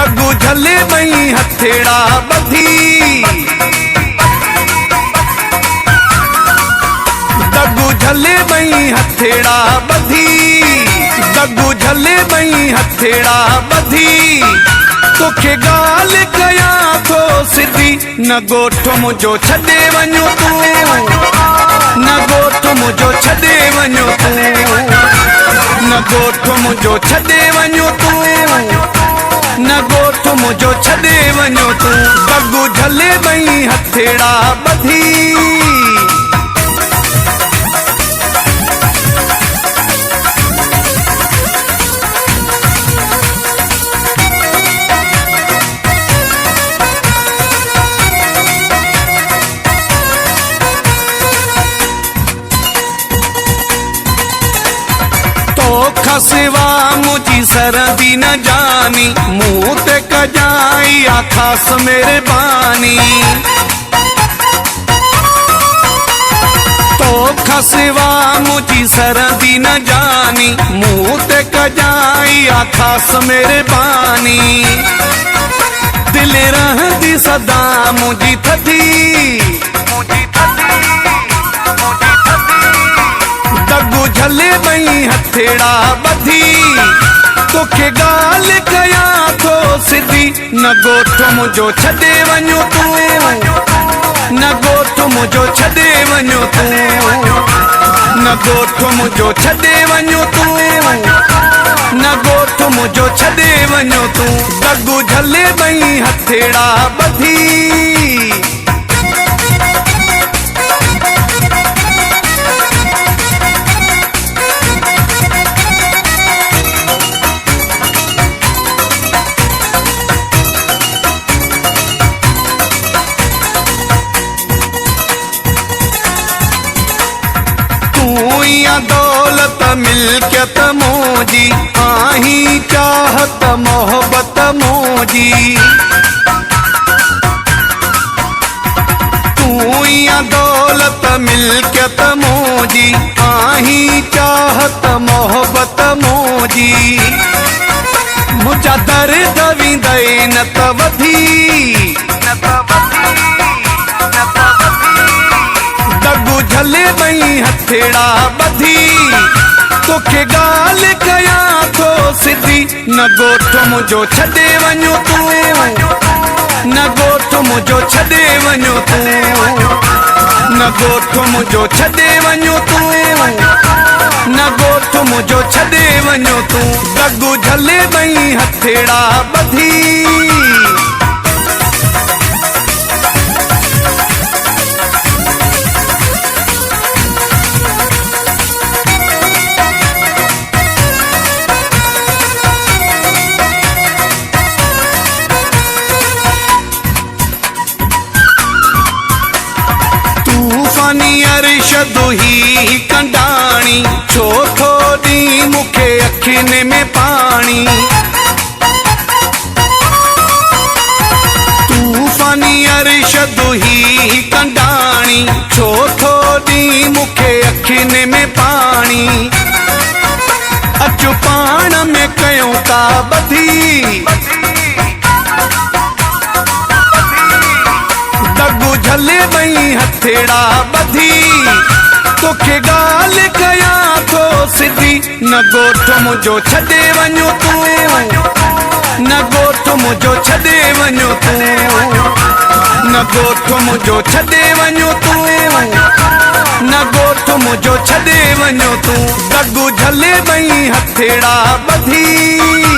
दगू झले मई हथेड़ा बधी दगू झले मई हथेड़ा बधी दगू झले मई हथेड़ा बधी तोखे गाल कया थो सिधी न गोठ मुझो छॾे वञो तूं न गोठ मुझो छॾे वञो तूं न गोठ मुझो छॾे वञो तूं न गोठ मुझो छॾे वञो तूं दगू झले मई हथेड़ा बधी सिवा मुझी सरदी न जानी मुँह ते कजाई आखास मेरे बानी तो खसिवा मुझी सरदी न जानी मुँह ते कजाई आखास मेरे बानी दिल रहंदी सदा मुझी थधी दगू झले मई हथेड़ा बधी तोखे गाल कया थो सिधी न गोठ मुझो छॾे वञो तूं न गोठ मुझो छॾे वञो तूं न गोठ मुझो छॾे वञो तूं न गोठ मुझो छॾे वञो तूं दगू झले मई हथेड़ा बधी दौलत मिल्कियत मोजी आही चाहत मोहब्बत मोजी तू या दौलत मिल्कियत मोजी आही चाहत मोहब्बत मोजी मुझा दर्द विंदई न त वधी दगू झले मई हथेड़ा बधी तोखे गाल कया थो सिधी न गोठ मुझो छॾे वञो तूं न गोठ मुझो छॾे वञो तूं न गोठ मुझो छॾे वञो तूं न गोठ मुझो छॾे वञो तूं दगू झले मई हथेड़ा बधी अरशद ही कंडाणी छो थो दी मुखे अखियुनि में पाणी तूफानी अरशद ही कंडाणी छो थो दी मुखे अखियुनि में पाणी अच पाण में कयूं था बधी दगू झले मई हथेड़ा बधी तोखे गाल कया थो सिधी न गोठ मुझो छॾे वञो तूं न गोठ मुझो छॾे वञो तूं न गोठ मुझो छॾे वञो तूं न गोठ मुझो छॾे वञो तूं दगू झले मई हथेड़ा बधी